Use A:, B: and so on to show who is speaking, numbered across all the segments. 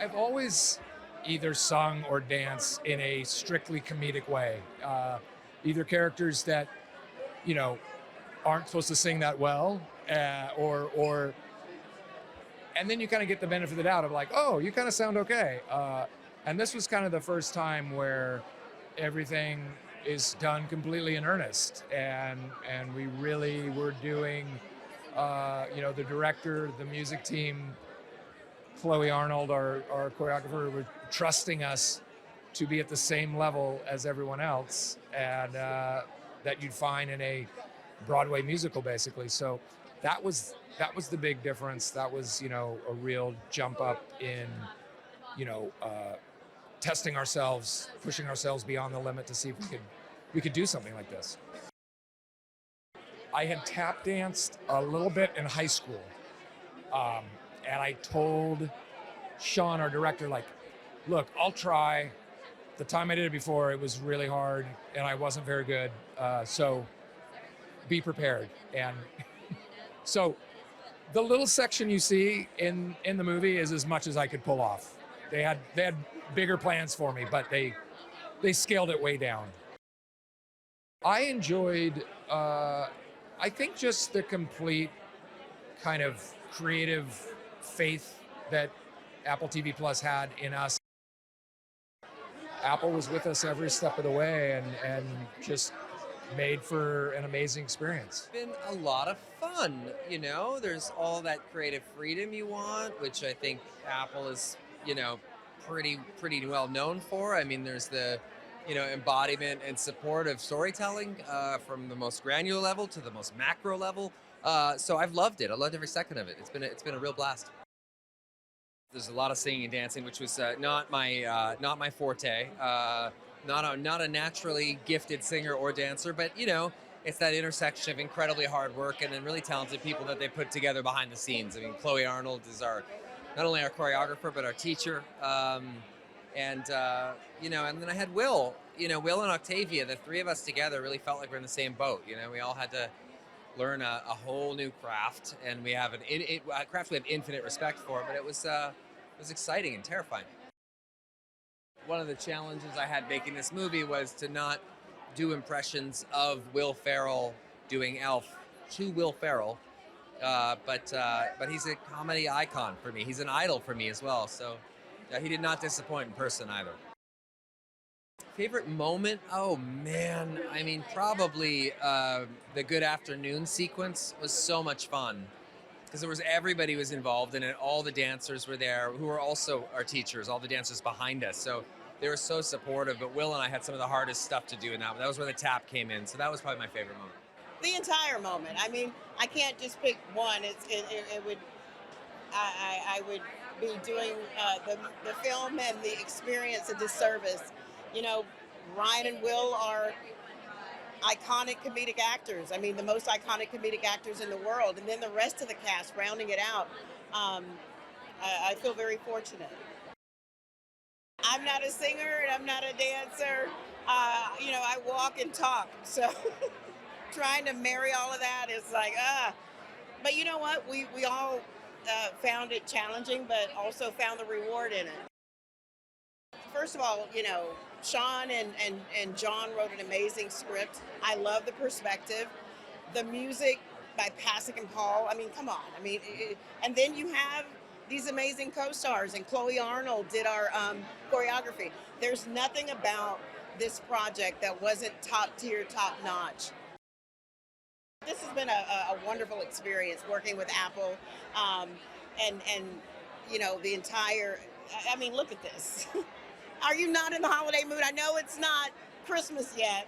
A: I've always either sung or danced in a strictly comedic way. Either characters that, you know, aren't supposed to sing that well, or and then you kind of get the benefit of the doubt of like, oh, you kind of sound okay. And this was kind of the first time where everything is done completely in earnest, and we really were doing, the director, the music team, Chloe Arnold, our choreographer, were trusting us to be at the same level as everyone else, and that you'd find in a Broadway musical, basically. So that was the big difference. That was, a real jump up in, testing ourselves, pushing ourselves beyond the limit to see if we could do something like this. I had tap danced a little bit in high school, and I told Sean, our director, like, look, I'll try. The time I did it before, it was really hard, and I wasn't very good. So be prepared. And so the little section you see in the movie is as much as I could pull off. They had bigger plans for me, but they scaled it way down. I enjoyed, I think, just the complete kind of creative faith that Apple TV Plus had in us. Apple was with us every step of the way, and just made for an amazing experience.
B: It's been a lot of fun, There's all that creative freedom you want, which I think Apple is, pretty well known for. I mean, there's the, embodiment and support of storytelling from the most granular level to the most macro level. So I've loved it. I loved every second of it. It's been a real blast. There's a lot of singing and dancing, which was not my forte. Not a naturally gifted singer or dancer, but it's that intersection of incredibly hard work and then really talented people that they put together behind the scenes. I mean, Chloe Arnold is not only our choreographer but our teacher, and then I had Will. Will and Octavia, the three of us together, really felt like we're in the same boat. We all had to learn a whole new craft, and we have a craft we have infinite respect for. But it was exciting and terrifying. One of the challenges I had making this movie was to not do impressions of Will Ferrell doing Elf to Will Ferrell, but he's a comedy icon for me. He's an idol for me as well. So he did not disappoint in person either. Favorite moment? Oh man, I mean, probably the Good Afternoon sequence was so much fun because everybody was involved in it. All the dancers were there, who were also our teachers. All the dancers behind us, so they were so supportive. But Will and I had some of the hardest stuff to do in that. That was where the tap came in. So that was probably my favorite moment.
C: The entire moment. I mean, I can't just pick one. It would. I would be doing the film and the experience a disservice. Ryan and Will are iconic comedic actors. I mean, the most iconic comedic actors in the world. And then the rest of the cast rounding it out. I feel very fortunate. I'm not a singer and I'm not a dancer. I walk and talk. So trying to marry all of that is like, But you know what? We all found it challenging, but also found the reward in it. First of all, Sean and John wrote an amazing script. I love the perspective. The music by Pasek and Paul. I mean, come on. I mean, and then you have these amazing co-stars, and Chloe Arnold did our choreography. There's nothing about this project that wasn't top tier, top notch. This has been a wonderful experience working with Apple, and the entire. I mean, look at this. Are you not in the holiday mood? I know it's not Christmas yet,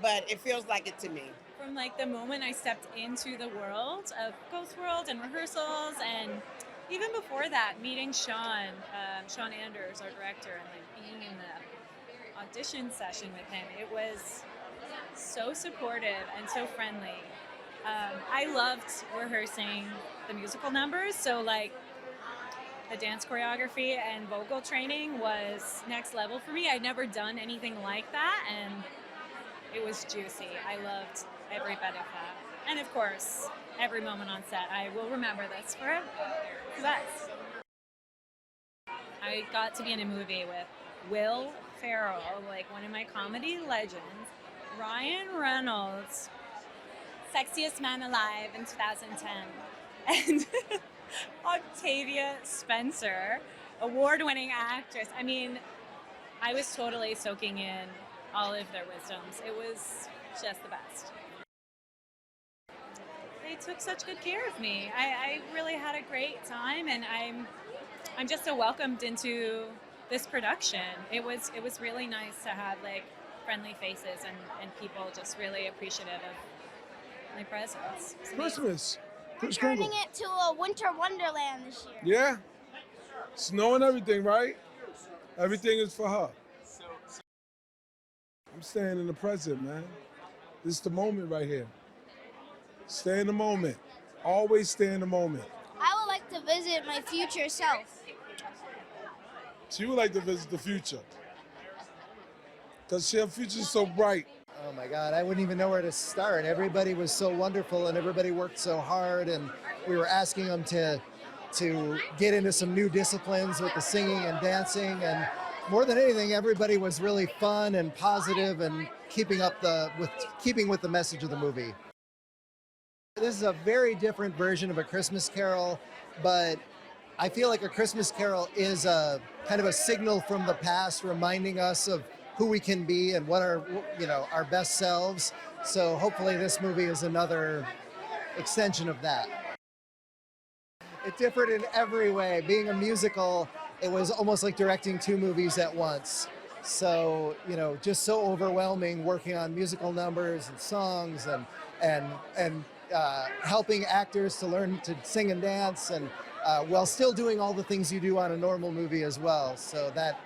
C: but it feels like it to me.
D: From like the moment I stepped into the world of Ghost World and rehearsals, and even before that, meeting Sean Anders, our director, and like being in the audition session with him, it was so supportive and so friendly. I loved rehearsing the musical numbers, so like the dance choreography and vocal training was next level for me. I'd never done anything like that, and it was juicy. I loved every bit of that. And of course, every moment on set. I will remember this forever. The best. I got to be in a movie with Will Ferrell, like one of my comedy legends, Ryan Reynolds, sexiest man alive in 2010, and Octavia Spencer, award-winning actress. I mean, I was totally soaking in all of their wisdoms. It was just the best. They took such good care of me. I really had a great time, and I'm just so welcomed into this production. It was really nice to have like friendly faces and people just really appreciative of my presence.
E: Christmas. Chris
F: Turning
E: Kringle.
F: it to a winter wonderland this year.
E: Yeah. Snow and everything, right? Everything is for her. I'm staying in the present, man. This is the moment right here. Stay in the moment. Always stay in the moment.
F: I would like to visit my future self.
E: She would like to visit the future. Because her future's so bright.
G: Oh my God, I wouldn't even know where to start. Everybody was so wonderful and everybody worked so hard, and we were asking them to get into some new disciplines with the singing and dancing, and more than anything, everybody was really fun and positive and keeping with the message of the movie. This is a very different version of A Christmas Carol, but I feel like A Christmas Carol is a kind of a signal from the past, reminding us of who we can be and what our best selves. So hopefully this movie is another extension of that. It differed in every way. Being a musical, it was almost like directing two movies at once. So, just so overwhelming working on musical numbers and songs and helping actors to learn to sing and dance, and while still doing all the things you do on a normal movie as well. So that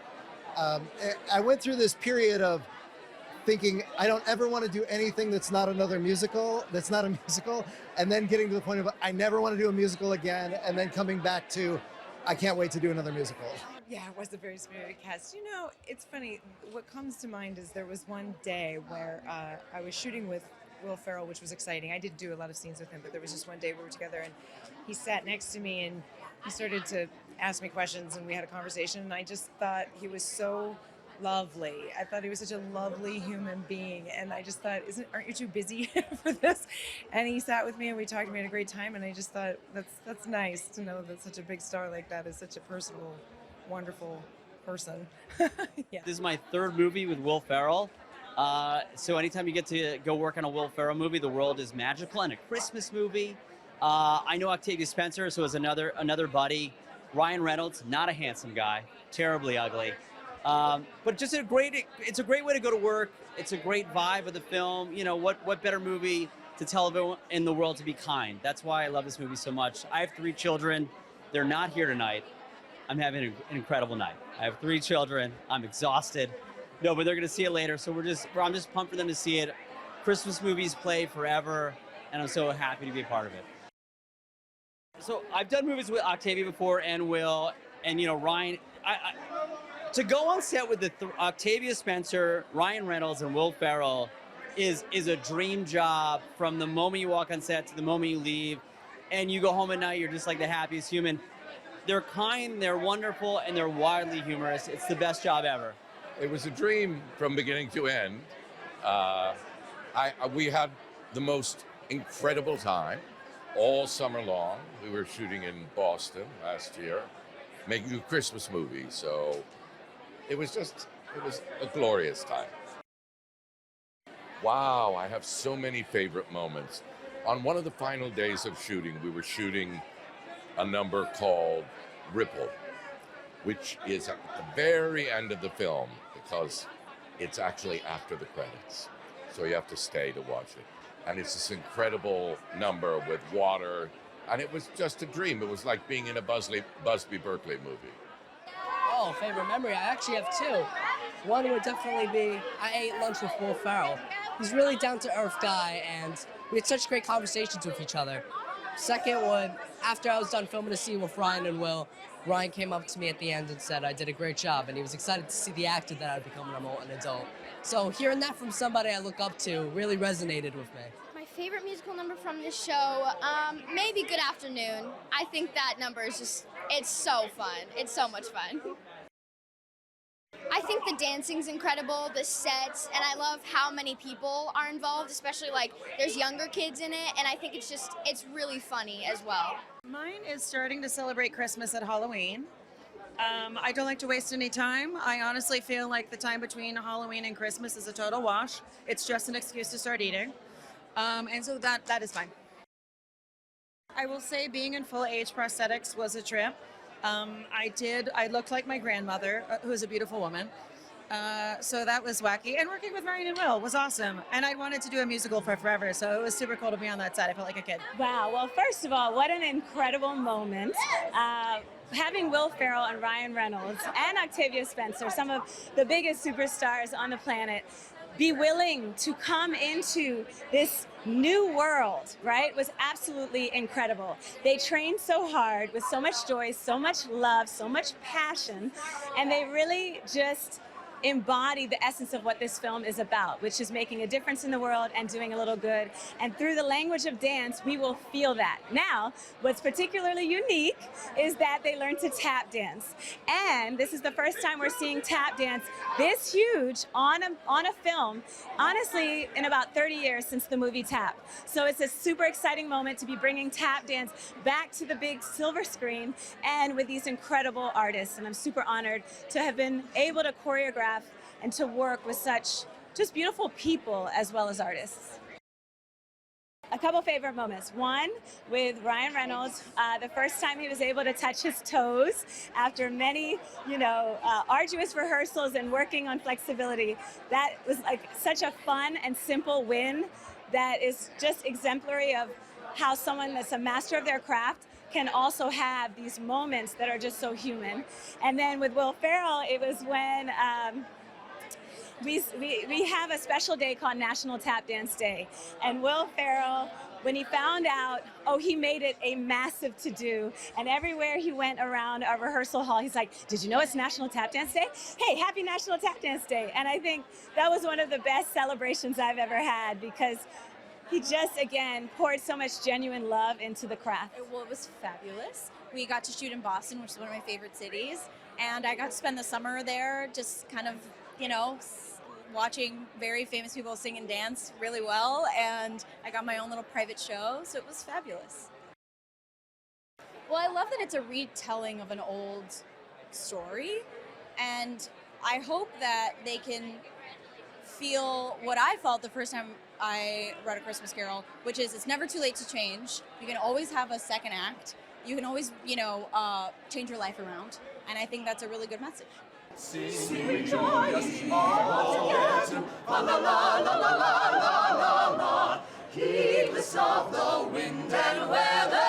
G: I went through this period of thinking I don't ever want to do anything that's not a musical, and then getting to the point of I never want to do a musical again, and then coming back to I can't wait to do another musical.
H: Yeah, it was a very spirited cast. It's funny. What comes to mind is there was one day where I was shooting with Will Ferrell, which was exciting. I did do a lot of scenes with him, but there was just one day we were together, and he sat next to me, and he started to ask me questions, and we had a conversation, and I just thought he was so lovely. I thought he was such a lovely human being, and I just thought, aren't you too busy for this? And he sat with me, and we talked, and we had a great time, and I just thought that's nice to know that such a big star like that is such a personable, wonderful person. Yeah.
I: This is my third movie with Will Ferrell. So anytime you get to go work on a Will Ferrell movie, the world is magical. And a Christmas movie. I know Octavia Spencer, so is another buddy. Ryan Reynolds, not a handsome guy, terribly ugly. But just it's a great way to go to work. It's a great vibe of the film. What better movie to tell everyone in the world to be kind? That's why I love this movie so much. I have 3 children. They're not here tonight. I'm having an incredible night. I have 3 children. I'm exhausted. No, but they're going to see it later. So I'm just pumped for them to see it. Christmas movies play forever, and I'm so happy to be a part of it. So I've done movies with Octavia before and Will, and Ryan. To go on set with Octavia Spencer, Ryan Reynolds, and Will Ferrell is a dream job. From the moment you walk on set to the moment you leave, and you go home at night, you're just like the happiest human. They're kind, they're wonderful, and they're wildly humorous. It's the best job ever.
J: It was a dream from beginning to end. We had the most incredible time all summer long. We were shooting in Boston last year, making a Christmas movie. So it was a glorious time. Wow, I have so many favorite moments. On one of the final days of shooting, we were shooting a number called Ripple, which is at the very end of the film because it's actually after the credits. So you have to stay to watch it. And it's this incredible number with water. And it was just a dream. It was like being in a Busby Berkeley movie.
K: Oh, favorite memory? I actually have 2. One would definitely be I ate lunch with Will Ferrell. He's a really down-to-earth guy, and we had such great conversations with each other. Second would, after I was done filming a scene with Ryan and Will, Ryan came up to me at the end and said I did a great job, and he was excited to see the actor that I'd become when I'm an adult. So hearing that from somebody I look up to really resonated with me.
F: My favorite musical number from this show, maybe Good Afternoon. I think that number is it's so fun. It's so much fun. I think the dancing's incredible, the sets, and I love how many people are involved, especially like there's younger kids in it, and I think it's really funny as well.
L: Mine is starting to celebrate Christmas at Halloween. I don't like to waste any time. I honestly feel like the time between Halloween and Christmas is a total wash. It's just an excuse to start eating. And so that is fine. I will say being in full age prosthetics was a trip. I looked like my grandmother, who is a beautiful woman. So that was wacky. And working with Ryan and Will was awesome. And I wanted to do a musical for forever, so it was super cool to be on that set. I felt like a kid.
D: Wow. Well, first of all, what an incredible moment. Having Will Ferrell and Ryan Reynolds and Octavia Spencer, some of the biggest superstars on the planet, be willing to come into this new world, right, was absolutely incredible. They trained so hard with so much joy, so much love, so much passion, and they really just embody the essence of what this film is about, which is making a difference in the world and doing a little good. And through the language of dance, we will feel that. Now, what's particularly unique is that they learned to tap dance. And this is the first time we're seeing tap dance this huge on a film, honestly, in about 30 years since the movie Tap. So it's a super exciting moment to be bringing tap dance back to the big silver screen and with these incredible artists. And I'm super honored to have been able to choreograph and to work with such just beautiful people as well as artists. A couple favorite moments. One, with Ryan Reynolds, the first time he was able to touch his toes after many, arduous rehearsals and working on flexibility. That was like such a fun and simple win that is just exemplary of how someone that's a master of their craft can also have these moments that are just so human. And then with Will Ferrell, it was when we have a special day called National Tap Dance Day. And Will Ferrell, when he found out, he made it a massive to-do. And everywhere he went around our rehearsal hall, he's like, did you know it's National Tap Dance Day? Hey, happy National Tap Dance Day. And I think that was one of the best celebrations I've ever had because he just, again, poured so much genuine love into the craft.
M: Well, it was fabulous. We got to shoot in Boston, which is one of my favorite cities. And I got to spend the summer there just kind of, watching very famous people sing and dance really well. And I got my own little private show, so it was fabulous. Well, I love that it's a retelling of an old story. And I hope that they can feel what I felt the first time I read A Christmas Carol, which is it's never too late to change. You can always have a second act. You can always, change your life around. And I think that's a really good message.
N: Sing, rejoice, all together, la la la la la la la la, heedless of the wind and weather.